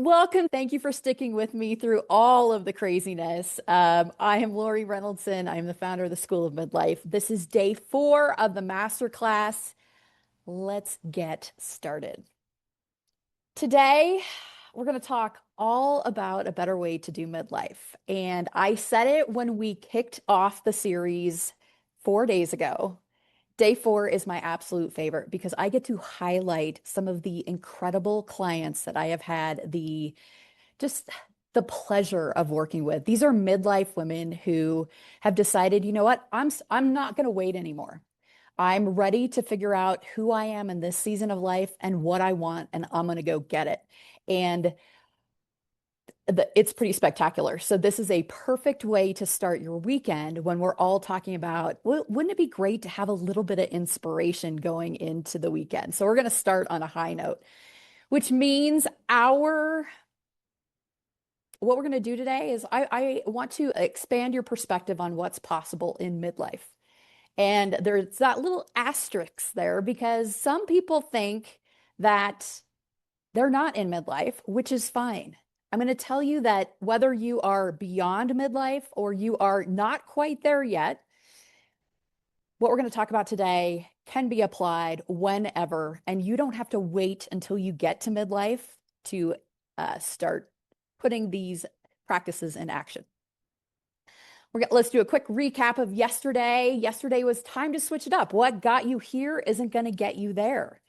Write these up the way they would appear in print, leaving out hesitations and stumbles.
Welcome. Thank you for sticking with me through all of the craziness. I am Laurie Reynoldson. I am the founder of the School of Midlife. This is day 4 of the masterclass. Let's get started. Today, we're going to talk all about a better way to do midlife. And I said it when we kicked off the series 4 days ago. Day 4 is my absolute favorite because I get to highlight some of the incredible clients that I have had just the pleasure of working with. These are midlife women who have decided, you know what, I'm not going to wait anymore. I'm ready to figure out who I am in this season of life and what I want, and I'm going to go get it. And it's pretty spectacular. So this is a perfect way to start your weekend when we're all talking about, wouldn't it be great to have a little bit of inspiration going into the weekend? So we're going to start on a high note, which means what we're going to do today is I want to expand your perspective on what's possible in midlife. And there's that little asterisk there because some people think that they're not in midlife, which is fine. I'm going to tell you that whether you are beyond midlife or you are not quite there yet, what we're going to talk about today can be applied whenever, and you don't have to wait until you get to midlife to start putting these practices in action. Let's do a quick recap of yesterday. Yesterday was time to switch it up. What got you here isn't going to get you there.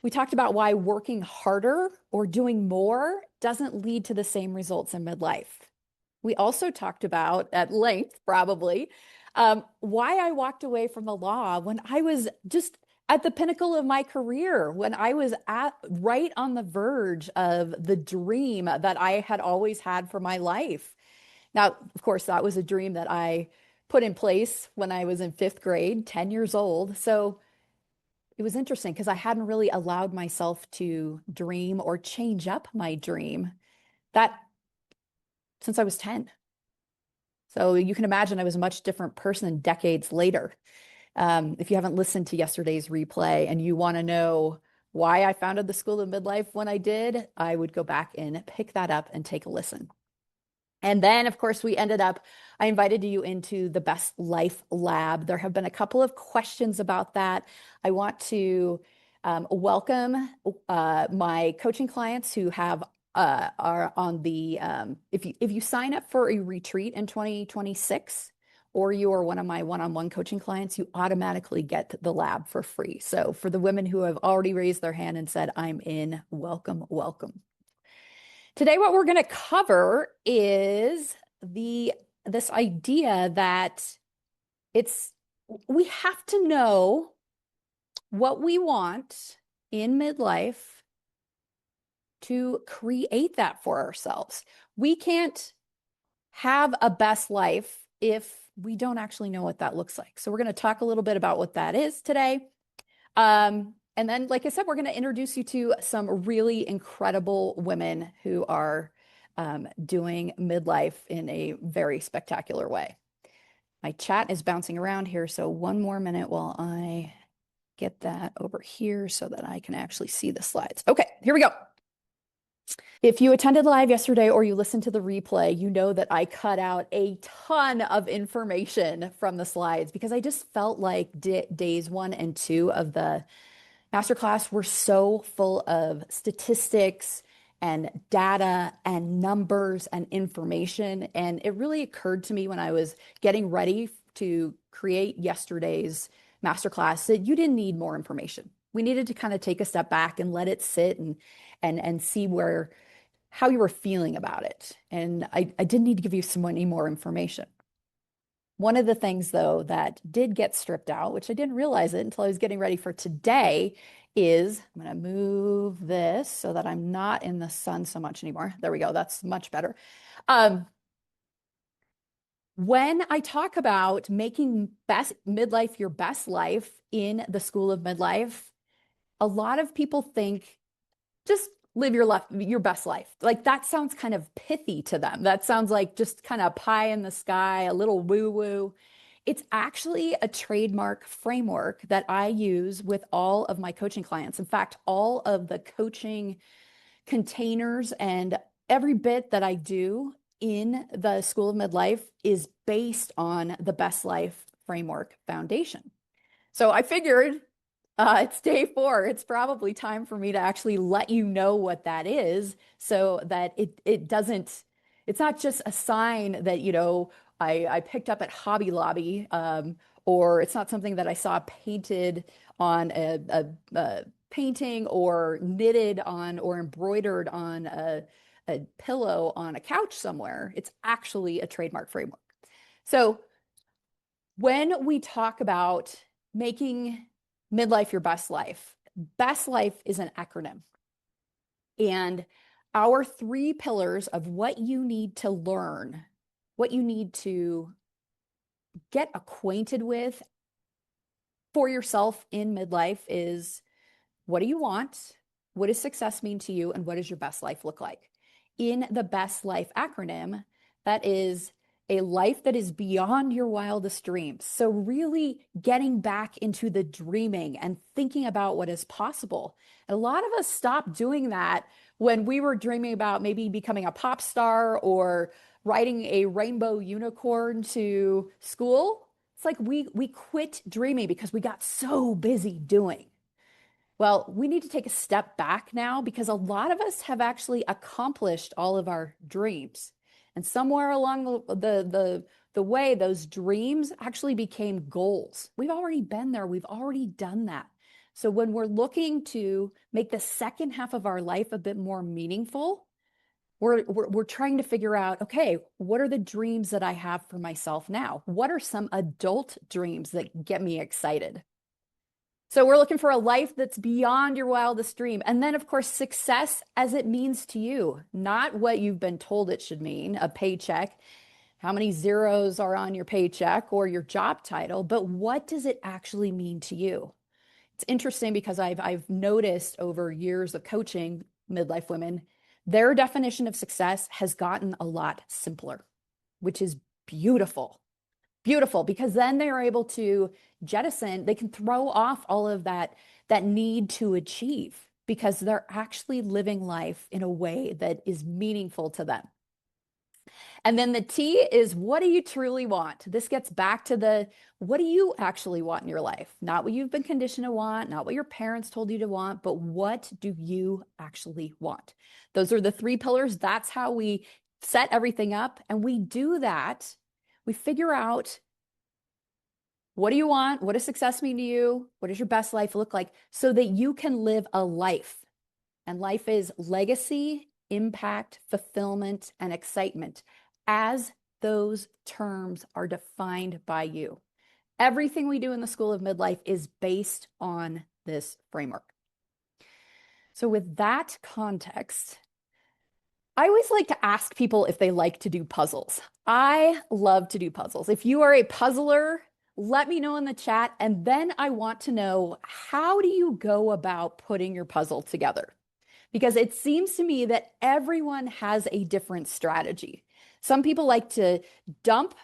We talked about why working harder or doing more doesn't lead to the same results in midlife. We also talked about, at length probably, why I walked away from the law when I was just at the pinnacle of my career, when I was right on the verge of the dream that I had always had for my life. Now, of course, that was a dream that I put in place when I was in 5th grade, 10 years old. So it was interesting because I hadn't really allowed myself to dream or change up my dream that since I was 10. So you can imagine I was a much different person decades later. If you haven't listened to yesterday's replay and you want to know why I founded the School of Midlife when I did, I would go back and pick that up and take a listen. And then, of course, I invited you into the Best Life Lab. There have been a couple of questions about that. I want to welcome my coaching clients who are on the, if you sign up for a retreat in 2026, or you are one of my one-on-one coaching clients, you automatically get the lab for free. So for the women who have already raised their hand and said, I'm in, welcome, welcome. Today, what we're going to cover is this idea that we have to know what we want in midlife to create that for ourselves. We can't have a best life if we don't actually know what that looks like. So we're going to talk a little bit about what that is today. And then, like I said, we're going to introduce you to some really incredible women who are doing midlife in a very spectacular way. My chat is bouncing around here, so one more minute while I get that over here so that I can actually see the slides. Okay, here we go. If you attended live yesterday or you listened to the replay, you know that I cut out a ton of information from the slides because I just felt like days 1 and 2 of the masterclass were so full of statistics and data and numbers and information. And it really occurred to me when I was getting ready to create yesterday's masterclass that you didn't need more information. We needed to kind of take a step back and let it sit and see how you were feeling about it. And I didn't need to give you any more information. One of the things, though, that did get stripped out, which I didn't realize it until I was getting ready for today, is I'm going to move this so that I'm not in the sun so much anymore. There we go. That's much better. When I talk about making midlife your best life in the School of Midlife, a lot of people think just live your best life. Like that sounds kind of pithy to them. That sounds like just kind of pie in the sky, a little woo-woo. It's actually a trademark framework that I use with all of my coaching clients. In fact, all of the coaching containers, and every bit that I do in the School of Midlife is based on the Best Life Framework Foundation. So I figured it's day 4. It's probably time for me to actually let you know what that is so that it doesn't, it's not just a sign that, I picked up at Hobby Lobby, or it's not something that I saw painted on a painting or knitted on or embroidered on a pillow on a couch somewhere. It's actually a trademark framework. So when we talk about making midlife your best life is an acronym. And our 3 pillars of what you need to learn, what you need to get acquainted with for yourself in midlife is: what do you want? What does success mean to you? And what does your best life look like? In the Best Life acronym, that is a life that is beyond your wildest dreams. So, really getting back into the dreaming and thinking about what is possible. And a lot of us stopped doing that when we were dreaming about maybe becoming a pop star or riding a rainbow unicorn to school. It's like we quit dreaming because we got so busy doing. Well, we need to take a step back now because a lot of us have actually accomplished all of our dreams. And somewhere along the way, those dreams actually became goals. We've already been there. We've already done that. So when we're looking to make the second half of our life a bit more meaningful, we're trying to figure out, okay, what are the dreams that I have for myself now? What are some adult dreams that get me excited? So we're looking for a life that's beyond your wildest dream. And then, of course, success as it means to you, not what you've been told it should mean, a paycheck, how many zeros are on your paycheck or your job title, but what does it actually mean to you? It's interesting because I've noticed over years of coaching midlife women, their definition of success has gotten a lot simpler, which is beautiful. Beautiful, because then they are able to jettison, they can throw off all of that need to achieve because they're actually living life in a way that is meaningful to them. And then the T is, what do you truly want? This gets back to the, what do you actually want in your life? Not what you've been conditioned to want, not what your parents told you to want, but what do you actually want? Those are the 3 pillars. That's how we set everything up. And we do that. We figure out, what do you want? What does success mean to you? What does your best life look like? So that you can live a life. And life is legacy, impact, fulfillment, and excitement, as those terms are defined by you. Everything we do in the School of Midlife is based on this framework. So with that context, I always like to ask people if they like to do puzzles. I love to do puzzles. If you are a puzzler, let me know in the chat. And then I want to know, how do you go about putting your puzzle together? Because it seems to me that everyone has a different strategy. Some people like to dump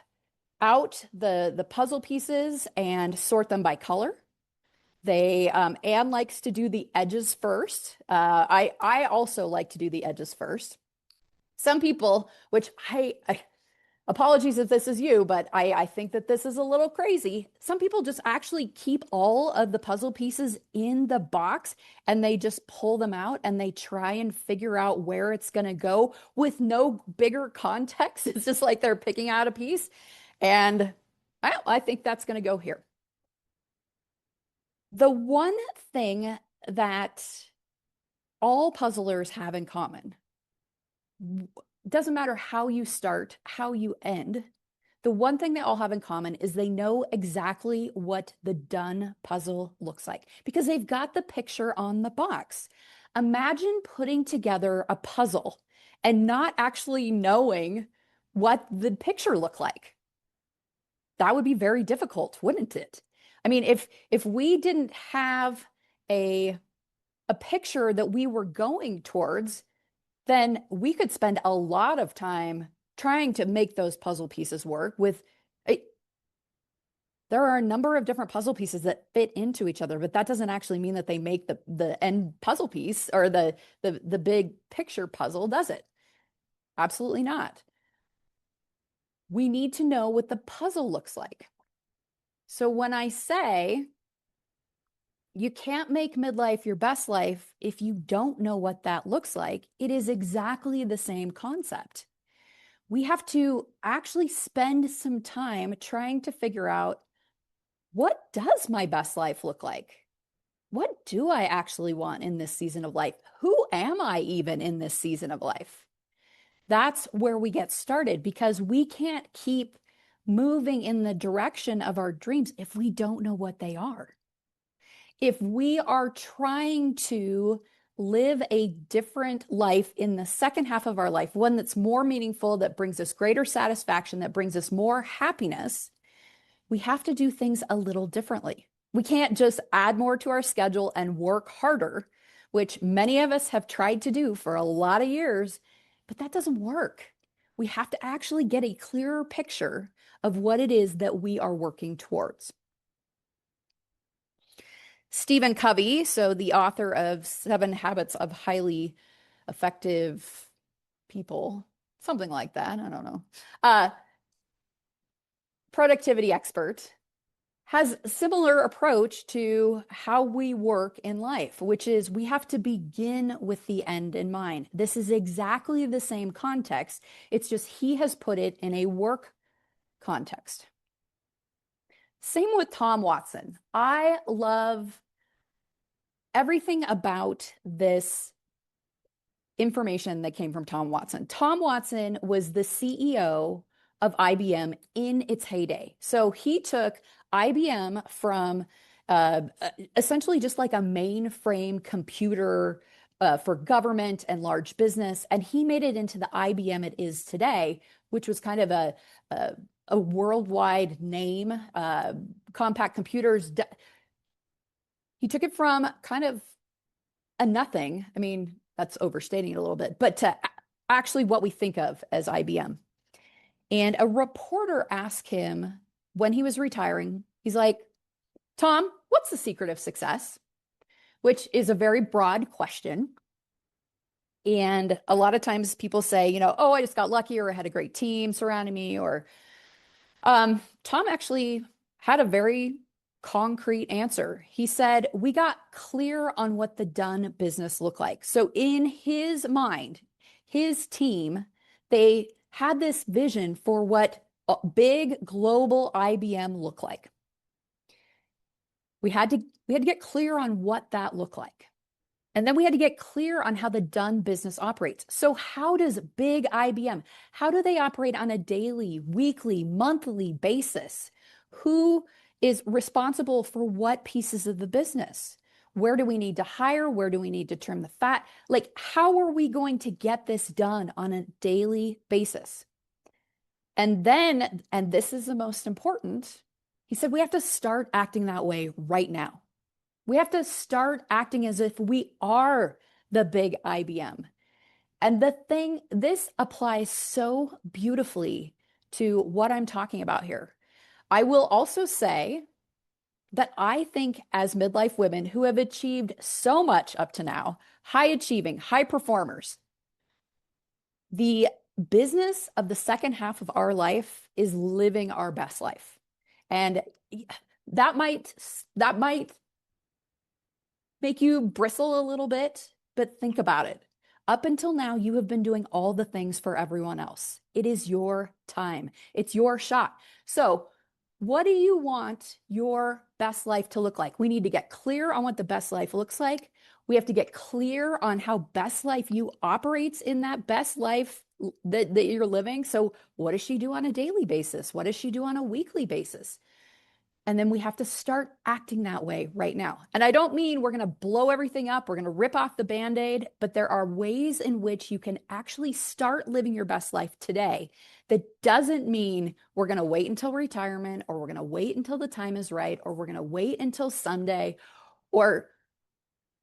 out the puzzle pieces and sort them by color. Anne likes to do the edges first. I also like to do the edges first. Some people, which apologies if this is you, but I think that this is a little crazy. Some people just actually keep all of the puzzle pieces in the box and they just pull them out and they try and figure out where it's going to go with no bigger context. It's just like they're picking out a piece. And I think that's going to go here. The one thing that all puzzlers have in common, doesn't matter how you start, how you end, the one thing they all have in common is they know exactly what the done puzzle looks like because they've got the picture on the box. Imagine putting together a puzzle and not actually knowing what the picture looked like. That would be very difficult, wouldn't it? I mean, if we didn't have a picture that we were going towards, then we could spend a lot of time trying to make those puzzle pieces work with There are a number of different puzzle pieces that fit into each other, but that doesn't actually mean that they make the end puzzle piece or the big picture puzzle, does it? Absolutely not. We need to know what the puzzle looks like. So when I say you can't make midlife your best life if you don't know what that looks like, it is exactly the same concept. We have to actually spend some time trying to figure out, what does my best life look like? What do I actually want in this season of life? Who am I even in this season of life? That's where we get started, because we can't keep moving in the direction of our dreams if we don't know what they are. If we are trying to live a different life in the second half of our life, one that's more meaningful, that brings us greater satisfaction, that brings us more happiness, we have to do things a little differently. We can't just add more to our schedule and work harder, which many of us have tried to do for a lot of years, but that doesn't work. We have to actually get a clearer picture of what it is that we are working towards. Stephen Covey, so the author of 7 Habits of Highly Effective People, something like that, I don't know, productivity expert, has a similar approach to how we work in life, which is we have to begin with the end in mind. This is exactly the same context. It's just he has put it in a work context. Same with Tom Watson. I love everything about this information that came from Tom Watson. Tom Watson was the CEO of IBM in its heyday. So he took IBM from essentially just like a mainframe computer for government and large business, and he made it into the IBM it is today, which was kind of a worldwide name. Compact computers. He took it from kind of a nothing. I mean, that's overstating it a little bit, but to actually what we think of as IBM. And a reporter asked him when he was retiring, he's like, Tom, what's the secret of success? Which is a very broad question. And a lot of times people say, oh, I just got lucky, or I had a great team surrounding me, or Tom actually had a very concrete answer. He said, we got clear on what the done business looked like. So in his mind, his team, they had this vision for what a big global IBM looked like. We had to get clear on what that looked like. And then we had to get clear on how the done business operates. So how does big IBM, how do they operate on a daily, weekly, monthly basis? Who is responsible for what pieces of the business? Where do we need to hire? Where do we need to trim the fat? Like, how are we going to get this done on a daily basis? And then, and this is the most important, he said, we have to start acting that way right now. We have to start acting as if we are the big IBM. And this applies so beautifully to what I'm talking about here. I will also say that I think as midlife women who have achieved so much up to now, high achieving, high performers, the business of the second half of our life is living our best life. And that might make you bristle a little bit, but think about it. Up until now, you have been doing all the things for everyone else. It is your time. It's your shot. So what do you want your best life to look like? We need to get clear on what the best life looks like. We have to get clear on how best life you operates in that best life that you're living. So what does she do on a daily basis? What does she do on a weekly basis? And then we have to start acting that way right now. And I don't mean we're going to blow everything up, we're going to rip off the Band-Aid, but there are ways in which you can actually start living your best life today. That doesn't mean we're going to wait until retirement, or we're going to wait until the time is right, or we're going to wait until Sunday, or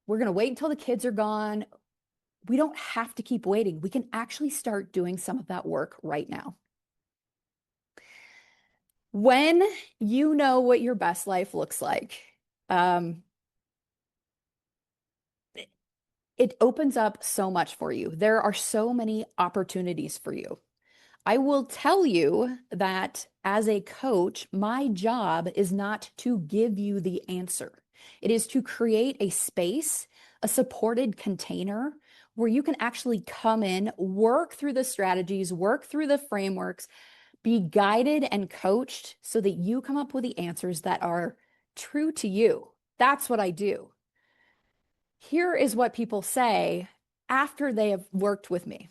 we're going to wait until the kids are gone. We don't have to keep waiting. We can actually start doing some of that work right now. When you know what your best life looks like, um, it opens up so much for you. There are so many opportunities for you. I will tell you that as a coach, my job is not to give you the answer. It is to create a space, a supported container where you can actually come in, work through the strategies, work through the frameworks, be guided and coached so that you come up with the answers that are true to you. That's what I do. Here is what people say after they have worked with me.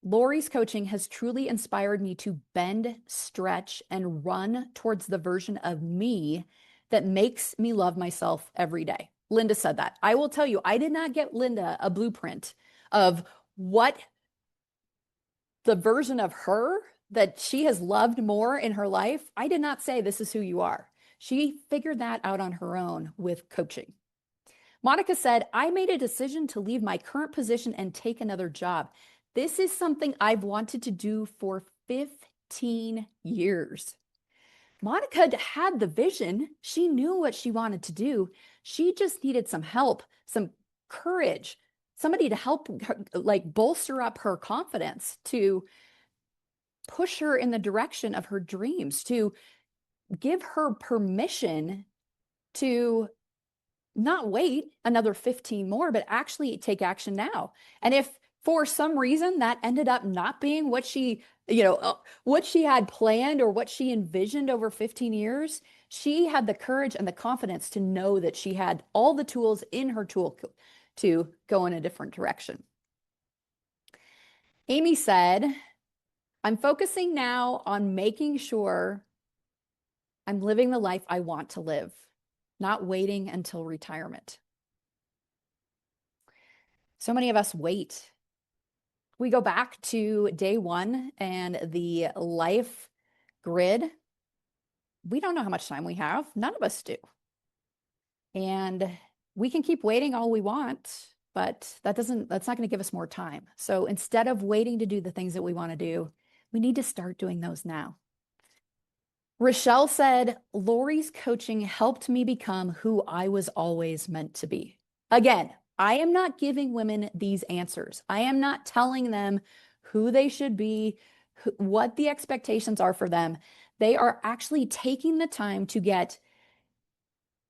Laurie's coaching has truly inspired me to bend, stretch, and run towards the version of me that makes me love myself every day. Linda said that. I will tell you, I did not get Linda a blueprint of what the version of her that she has loved more in her life. I did not say this is who you are. She figured that out on her own with coaching. Monica said, I made a decision to leave my current position and take another job. This is something I've wanted to do for 15 years. Monica had the vision. She knew what she wanted to do. She just needed some help, some courage, somebody to help her, like bolster up her confidence, to push her in the direction of her dreams, to give her permission to not wait another 15 more, but actually take action now. And if for some reason that ended up not being what she, what she had planned or what she envisioned over 15 years, she had the courage and the confidence to know that she had all the tools in her tool to go in a different direction. Amy said, I'm focusing now on making sure I'm living the life I want to live, not waiting until retirement. So many of us wait. We go back to day one and the life grid. We don't know how much time we have. None of us do. And we can keep waiting all we want, but that's not going to give us more time. So instead of waiting to do the things that we want to do, we need to start doing those now. Rochelle said, Laurie's coaching helped me become who I was always meant to be. Again, I am not giving women these answers. I am not telling them who they should be, what the expectations are for them. They are actually taking the time to get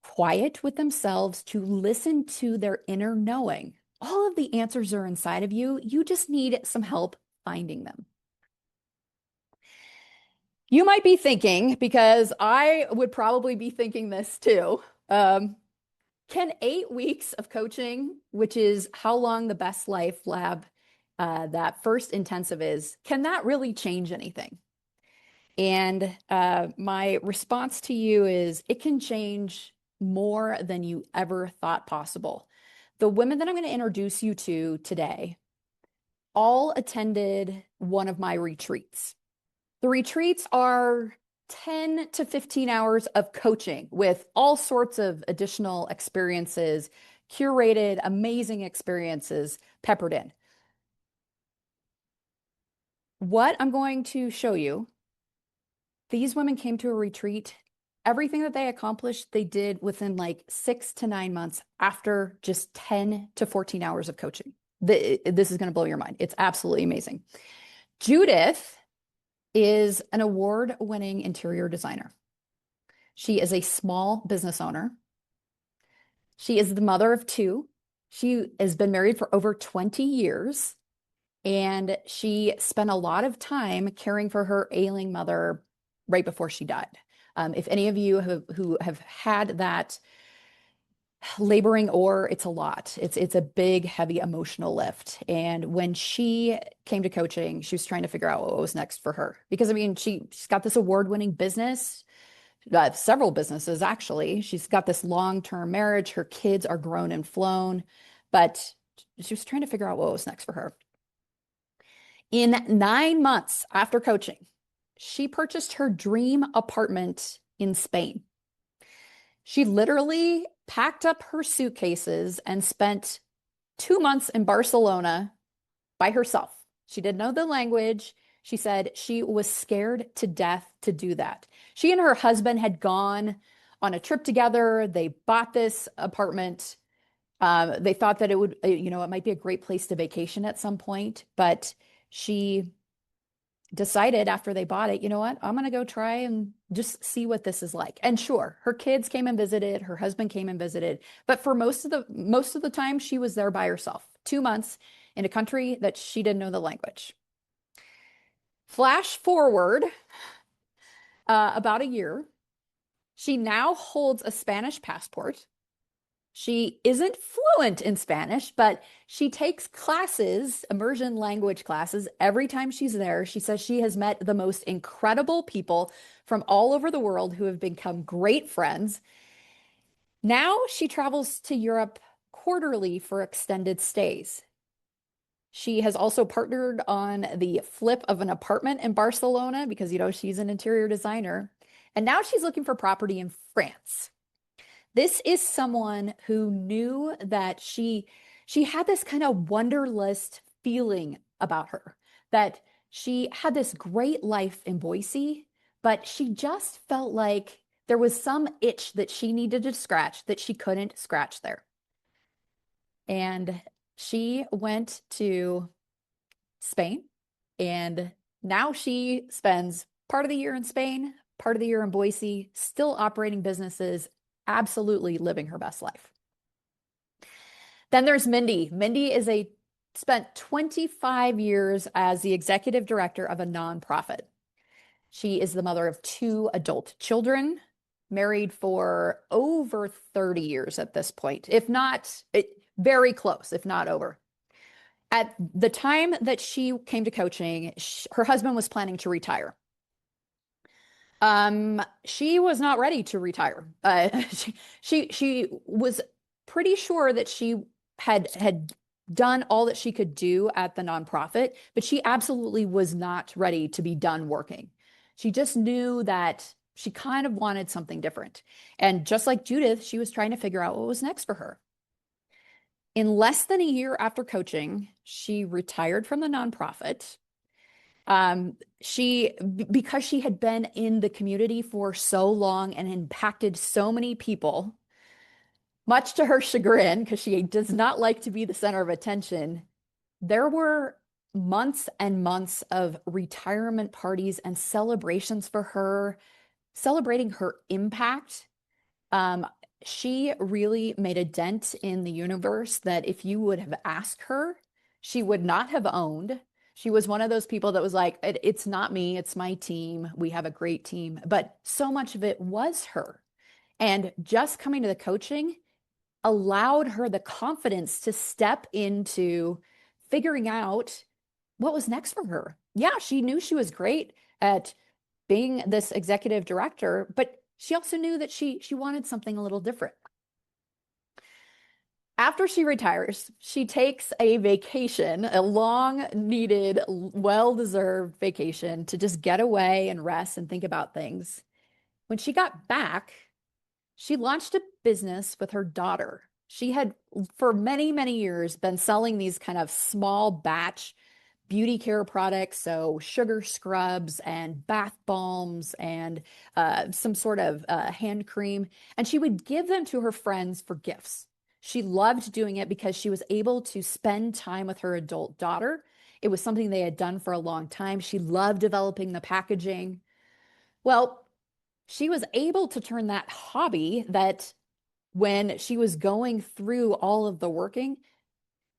quiet with themselves, to listen to their inner knowing. All of the answers are inside of you. You just need some help finding them. You might be thinking, because I would probably be thinking this too, can 8 weeks of coaching, which is how long the Best Life Lab, that first intensive is, can that really change anything? And my response to you is it can change more than you ever thought possible. The women that I'm going to introduce you to today all attended one of my retreats. The retreats are 10 to 15 hours of coaching with all sorts of additional experiences, curated, amazing experiences peppered in. What I'm going to show you, these women came to a retreat. Everything that they accomplished, they did within like 6 to 9 months after just 10 to 14 hours of coaching. This is going to blow your mind. It's absolutely amazing. Judith is an award-winning interior designer. She is a small business owner. She is the mother of 2. She has been married for over 20 years, and she spent a lot of time caring for her ailing mother right before she died. If any of you who have had that laboring, or it's a lot, it's a big, heavy emotional lift. And when she came to coaching, she was trying to figure out what was next for her. Because I mean, she's got this award-winning business, several businesses actually. She's got this long-term marriage. Her kids are grown and flown, but she was trying to figure out what was next for her. In 9 months after coaching, she purchased her dream apartment in Spain. She literally packed up her suitcases and spent 2 months in Barcelona by herself. She didn't know the language. She said she was scared to death to do that. She and her husband had gone on a trip together. They bought this apartment. They thought that it would, it might be a great place to vacation at some point, but she decided after they bought it, you know what? I'm going to go try and just see what this is like. And sure, her kids came and visited, her husband came and visited, but for most of the time she was there by herself. 2 months in a country that she didn't know the language. Flash forward about a year. She now holds a Spanish passport. She isn't fluent in Spanish, but she takes classes, immersion language classes, every time she's there. She says she has met the most incredible people from all over the world who have become great friends. Now she travels to Europe quarterly for extended stays. She has also partnered on the flip of an apartment in Barcelona because, she's an interior designer. And now she's looking for property in France. This is someone who knew that she had this kind of wanderlust feeling about her, that she had this great life in Boise, but she just felt like there was some itch that she needed to scratch that she couldn't scratch there. And she went to Spain, and now she spends part of the year in Spain, part of the year in Boise, still operating businesses, absolutely living her best life. Then there's Mindy. Mindy spent 25 years as the executive director of a nonprofit. She is the mother of 2 adult children, married for over 30 years at this point, if not very close, if not over. At the time that she came to coaching, her husband was planning to retire. She was not ready to retire. She was pretty sure that she had done all that she could do at the nonprofit, but she absolutely was not ready to be done working. She just knew that she kind of wanted something different. And just like Judith, she was trying to figure out what was next for her. In less than a year after coaching, she retired from the nonprofit. Because she had been in the community for so long and impacted so many people, much to her chagrin, because she does not like to be the center of attention, there were months and months of retirement parties and celebrations for her, celebrating her impact. She really made a dent in the universe that if you would have asked her, she would not have owned. She was one of those people that was like, it's not me, it's my team. We have a great team. But so much of it was her. And just coming to the coaching allowed her the confidence to step into figuring out what was next for her. Yeah, she knew she was great at being this executive director, but she also knew that she wanted something a little different. After she retires, she takes a vacation, a long needed, well-deserved vacation to just get away and rest and think about things. When she got back, she launched a business with her daughter. She had, for many, many years, been selling these kind of small batch beauty care products, so sugar scrubs and bath balms and some sort of hand cream. And she would give them to her friends for gifts. She loved doing it because she was able to spend time with her adult daughter. It was something they had done for a long time. She loved developing the packaging. Well, she was able to turn that hobby that when she was going through all of the working,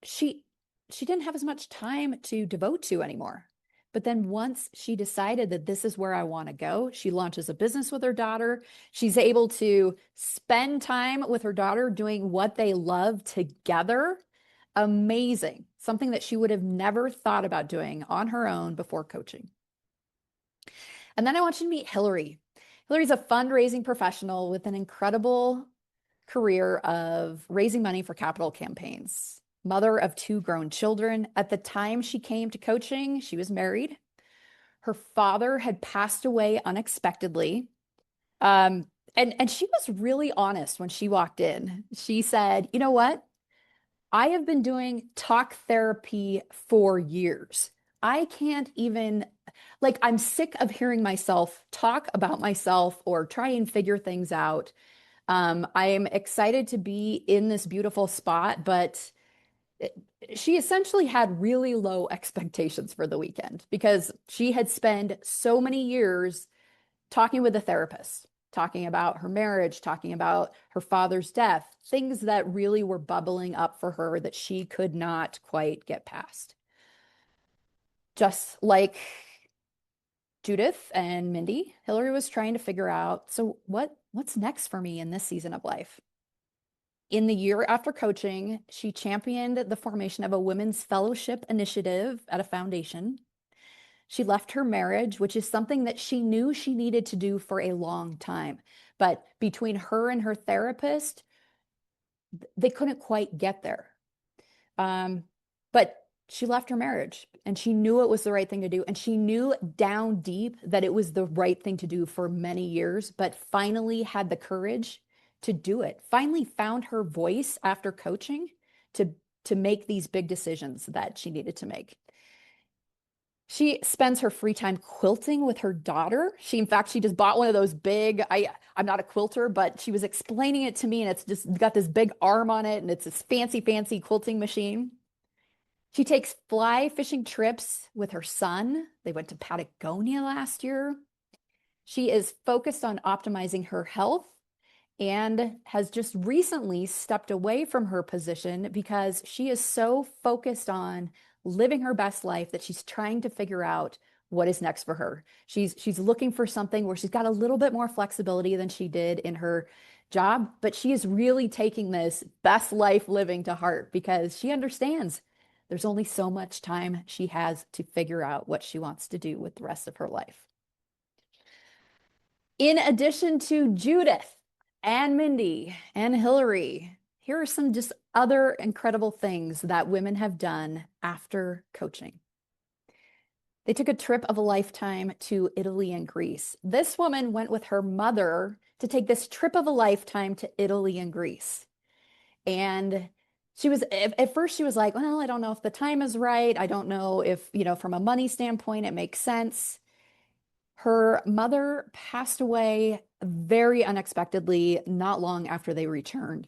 she didn't have as much time to devote to anymore. But then once she decided that this is where I want to go, she launches a business with her daughter. She's able to spend time with her daughter doing what they love together. Amazing. Something that she would have never thought about doing on her own before coaching. And then I want you to meet Hillary. Hillary's a fundraising professional with an incredible career of raising money for capital campaigns. Mother of 2 grown children. At the time she came to coaching, she was married. Her father had passed away unexpectedly. And she was really honest when she walked in. She said, you know what? I have been doing talk therapy for years. I can't even like I'm sick of hearing myself talk about myself or try and figure things out. I am excited to be in this beautiful spot, but it- she essentially had really low expectations for the weekend because she had spent so many years talking with a therapist, talking about her marriage, talking about her father's death, things that really were bubbling up for her that she could not quite get past. Just like Judith and Mindy, Hillary was trying to figure out, so what's next for me in this season of life? In the year after coaching, she championed the formation of a women's fellowship initiative at a foundation. She left her marriage, which is something that she knew she needed to do for a long time. But between her and her therapist, they couldn't quite get there. Um, but she left her marriage and she knew it was the right thing to do. And she knew down deep that it was the right thing to do for many years, but finally had the courage to do it. Finally found her voice after coaching to, to make these big decisions that she needed to make. She spends her free time quilting with her daughter. In fact, she just bought one of those big, I'm not a quilter, but she was explaining it to me and it's just got this big arm on it and it's this fancy, fancy quilting machine. She takes fly fishing trips with her son. They went to Patagonia last year. She is focused on optimizing her health and has just recently stepped away from her position because she is so focused on living her best life that she's trying to figure out what is next for her. She's looking for something where she's got a little bit more flexibility than she did in her job, but she is really taking this best life living to heart because she understands there's only so much time she has to figure out what she wants to do with the rest of her life. In addition to Judith and Mindy and Hillary, here are some just other incredible things that women have done after coaching. They took a trip of a lifetime to Italy and Greece. This woman went with her mother to take this trip of a lifetime to Italy and Greece. And she was, at first, she was like, well, I don't know if the time is right. I don't know if, from a money standpoint, it makes sense. Her mother passed away very unexpectedly, not long after they returned.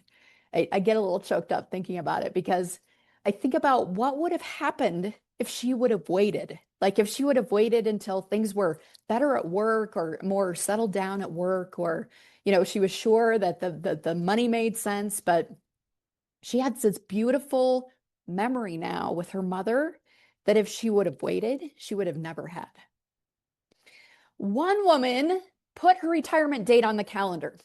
I get a little choked up thinking about it because I think about what would have happened if she would have waited. Like if she would have waited until things were better at work or more settled down at work, or, she was sure that the money made sense, but she had this beautiful memory now with her mother that if she would have waited, she would have never had. One woman put her retirement date on the calendar.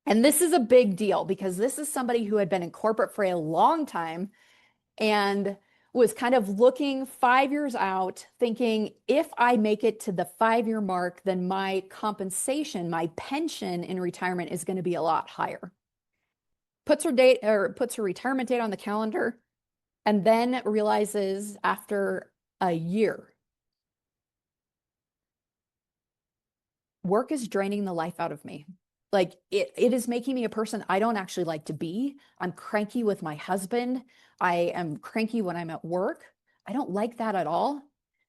And this is a big deal because this is somebody who had been in corporate for a long time and was kind of looking 5 years out, thinking if I make it to the 5 year mark, then my compensation, my pension in retirement is going to be a lot higher. Puts her retirement date on the calendar and then realizes after a year, work is draining the life out of me. Like it is making me a person I don't actually like to be. I'm cranky with my husband. I am cranky when I'm at work. I don't like that at all.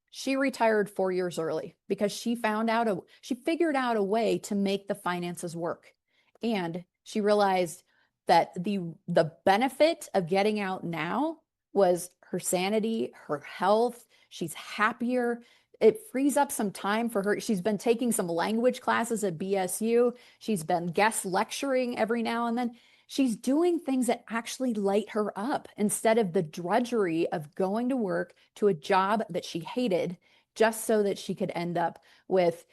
She retired 4 years early because she figured out a way to make the finances work. And she realized that the benefit of getting out now was her sanity, her health. She's happier. It frees up some time for her. She's been taking some language classes at BSU. She's been guest lecturing every now and then. She's doing things that actually light her up instead of the drudgery of going to work to a job that she hated just so that she could end up with,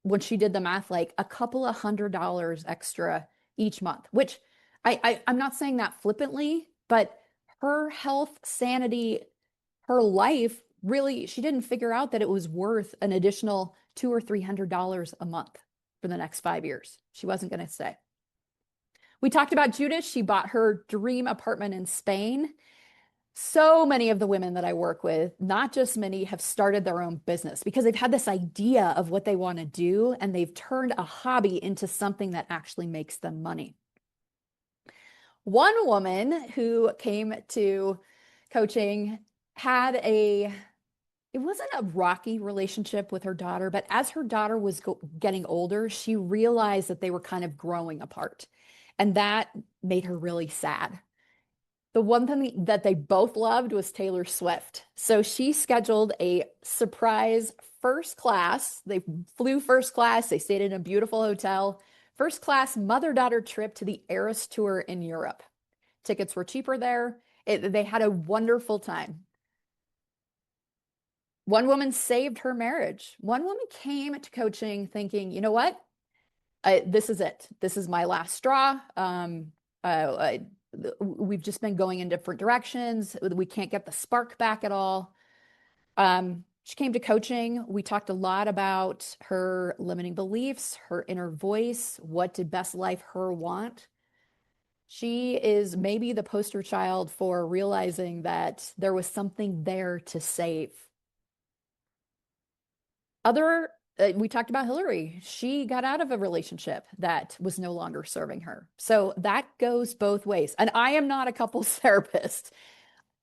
when she did the math, like a couple of $100 extra each month, which I'm not saying that flippantly, but her health, sanity, her life really, she didn't figure out that it was worth an additional $200 or $300 a month for the next 5 years. She wasn't going to stay. We talked about Judith. She bought her dream apartment in Spain. So many of the women that I work with, not just many, have started their own business because they've had this idea of what they want to do and they've turned a hobby into something that actually makes them money. One woman who came to coaching had a It wasn't a rocky relationship with her daughter, but as her daughter was getting older, she realized that they were kind of growing apart. And that made her really sad. The one thing that they both loved was Taylor Swift. So she scheduled a surprise first class. They flew first class. They stayed in a beautiful hotel. First class mother-daughter trip to the Eras Tour in Europe. Tickets were cheaper there. They had a wonderful time. One woman saved her marriage. One woman came to coaching thinking, you know what? This is it. This is my last straw. We've just been going in different directions. We can't get the spark back at all. She came to coaching. We talked a lot about her limiting beliefs, her inner voice, what did best life her want. She is maybe the poster child for realizing that there was something there to save. We talked about Hillary. She got out of a relationship that was no longer serving her. So that goes both ways. And I am not a couples therapist.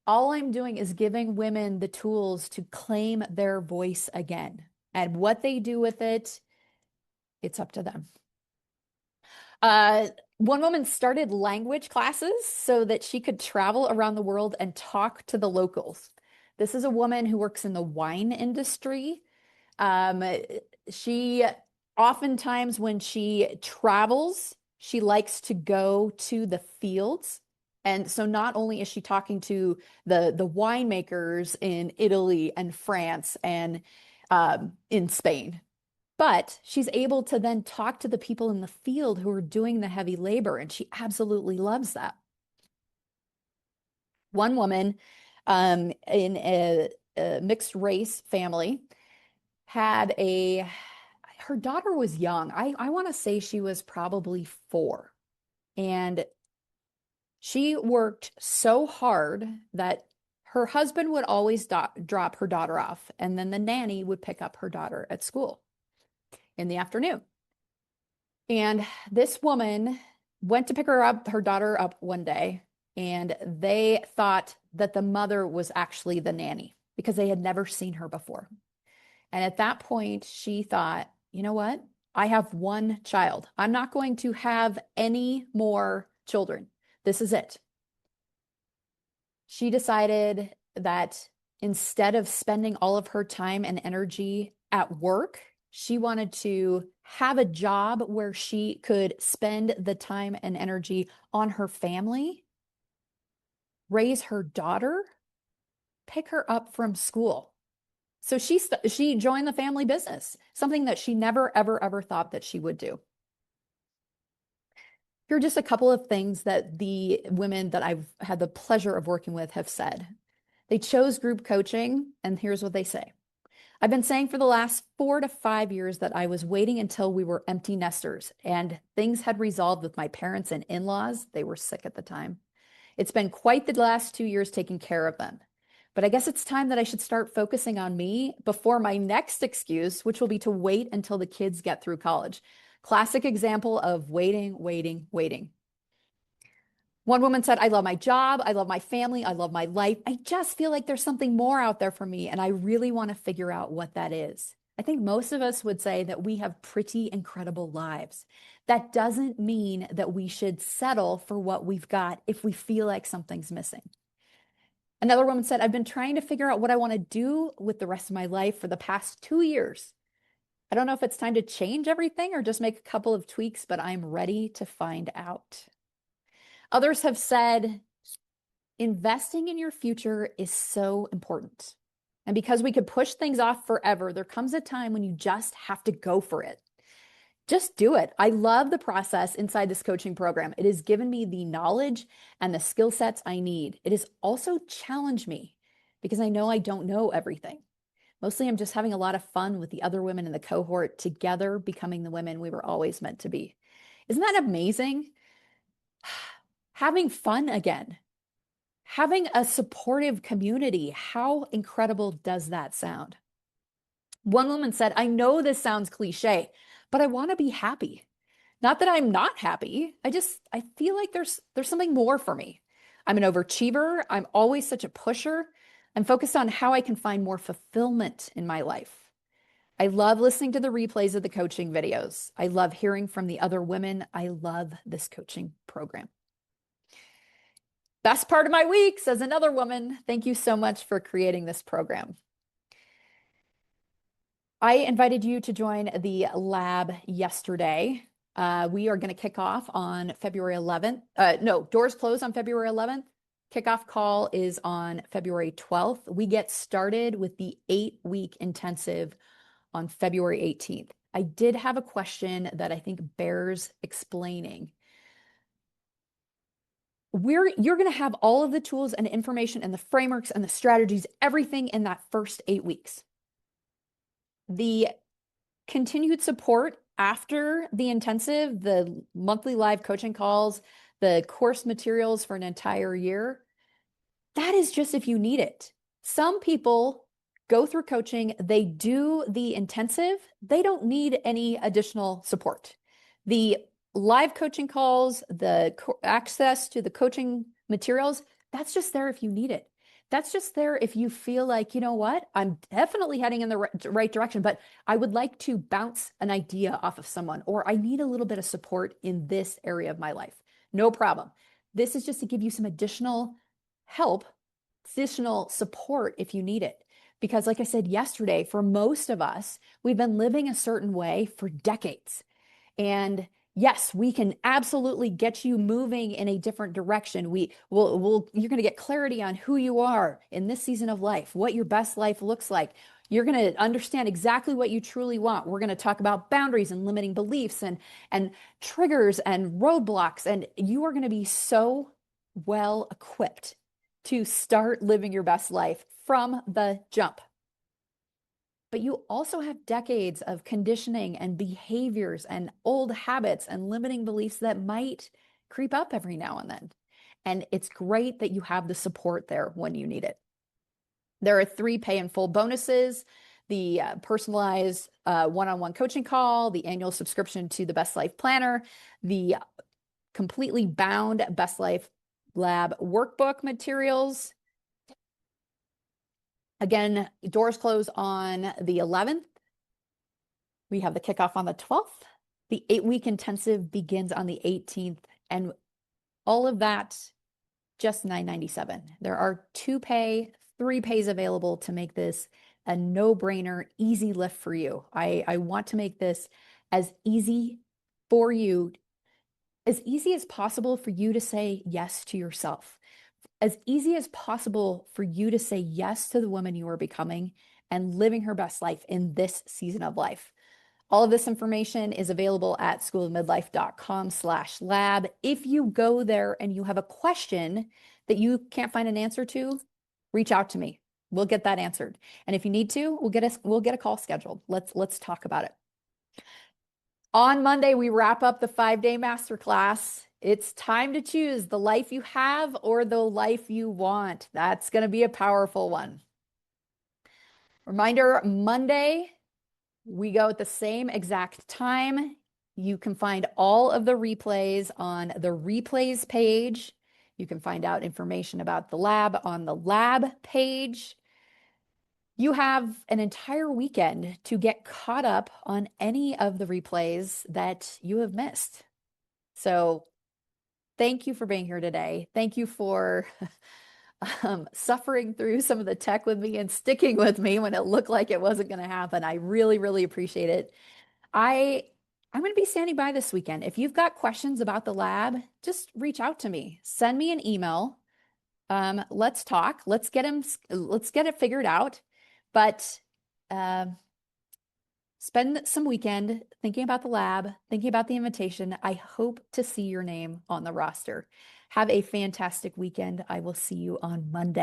All I'm doing is giving women the tools to claim their voice again. And what they do with it, it's up to them. One woman started language classes so that she could travel around the world and talk to the locals. This is a woman who works in the wine industry. Um, she oftentimes, when she travels, she likes to go to the fields. And so not only is she talking to the winemakers in Italy and France and in Spain, but she's able to then talk to the people in the field who are doing the heavy labor, and she absolutely loves that. One woman in a mixed race family had her daughter was young. I want to say she was probably 4. And she worked so hard that her husband would always drop her daughter off, and then the nanny would pick up her daughter at school in the afternoon. And this woman went to pick her daughter up one day, and they thought that the mother was actually the nanny because they had never seen her before. And at that point, she thought, you know what? I have one child. I'm not going to have any more children. This is it. She decided that instead of spending all of her time and energy at work, she wanted to have a job where she could spend the time and energy on her family, raise her daughter, pick her up from school. So she joined the family business, something that she never, ever, ever thought that she would do. Here are just a couple of things that the women that I've had the pleasure of working with have said. They chose group coaching, and here's what they say. I've been saying for the last 4 to 5 years that I was waiting until we were empty nesters and things had resolved with my parents and in-laws. They were sick at the time. It's been quite the last 2 years taking care of them. But I guess it's time that I should start focusing on me before my next excuse, which will be to wait until the kids get through college. Classic example of waiting, waiting, waiting. One woman said, I love my job. I love my family. I love my life. I just feel like there's something more out there for me, and I really want to figure out what that is. I think most of us would say that we have pretty incredible lives. That doesn't mean that we should settle for what we've got if we feel like something's missing. Another woman said, I've been trying to figure out what I want to do with the rest of my life for the past 2 years. I don't know if it's time to change everything or just make a couple of tweaks, but I'm ready to find out. Others have said, investing in your future is so important. And because we could push things off forever, there comes a time when you just have to go for it. Just do it. I love the process inside this coaching program. It has given me the knowledge and the skill sets I need. It has also challenged me because I know I don't know everything. Mostly I'm just having a lot of fun with the other women in the cohort, together becoming the women we were always meant to be. Isn't that amazing? Having fun again, having a supportive community. How incredible does that sound? One woman said, I know this sounds cliche, but I want to be happy. Not that I'm not happy. I feel like there's something more for me. I'm an overachiever. I'm always such a pusher. I'm focused on how I can find more fulfillment in my life. I love listening to the replays of the coaching videos. I love hearing from the other women. I love this coaching program. Best part of my week, says another woman. Thank you so much for creating this program. I invited you to join the lab yesterday. We are going to kick off on February 11th. No, doors close on February 11th. Kickoff call is on February 12th. We get started with the 8-week intensive on February 18th. I did have a question that I think bears explaining. You're going to have all of the tools and information and the frameworks and the strategies, everything in that first 8 weeks. The continued support after the intensive, the monthly live coaching calls, the course materials for an entire year, that is just if you need it. Some people go through coaching, they do the intensive, they don't need any additional support. The live coaching calls, the access to the coaching materials, that's just there if you need it. That's just there if you feel like, you know what, I'm definitely heading in the right direction, but I would like to bounce an idea off of someone, or I need a little bit of support in this area of my life. No problem. This is just to give you some additional help, additional support if you need it. Because like I said yesterday, for most of us, we've been living a certain way for decades. And yes, we can absolutely get you moving in a different direction. You're going to get clarity on who you are in this season of life, what your best life looks like. You're going to understand exactly what you truly want. We're going to talk about boundaries and limiting beliefs and triggers and roadblocks. And you are going to be so well equipped to start living your best life from the jump. But you also have decades of conditioning and behaviors and old habits and limiting beliefs that might creep up every now and then. And it's great that you have the support there when you need it. There are 3 pay in full bonuses: the personalized one-on-one coaching call, the annual subscription to the Best Life Planner, the completely bound Best Life Lab workbook materials. Again, doors close on the 11th. We have the kickoff on the 12th. The 8-week intensive begins on the 18th. And all of that, just $9.97. There are 2 pay, 3 pays available to make this a no-brainer, easy lift for you. I want to make this as easy for you, as easy as possible for you to say yes to yourself. As easy as possible for you to say yes to the woman you are becoming and living her best life in this season of life. All of this information is available at schoolofmidlife.com/lab. If you go there and you have a question that you can't find an answer to, reach out to me. We'll get that answered. And if you need to, we'll get a call scheduled. Let's talk about it. On Monday, we wrap up the 5-day masterclass. It's time to choose the life you have or the life you want. That's going to be a powerful one. Reminder, Monday, we go at the same exact time. You can find all of the replays on the replays page. You can find out information about the lab on the lab page. You have an entire weekend to get caught up on any of the replays that you have missed. So thank you for being here today. Thank you for suffering through some of the tech with me and sticking with me when it looked like it wasn't going to happen. I really, really appreciate it. I'm going to be standing by this weekend. If you've got questions about the lab, just reach out to me. Send me an email. Let's talk. Let's get it figured out. But spend some weekend thinking about the lab, thinking about the invitation. I hope to see your name on the roster. Have a fantastic weekend. I will see you on Monday.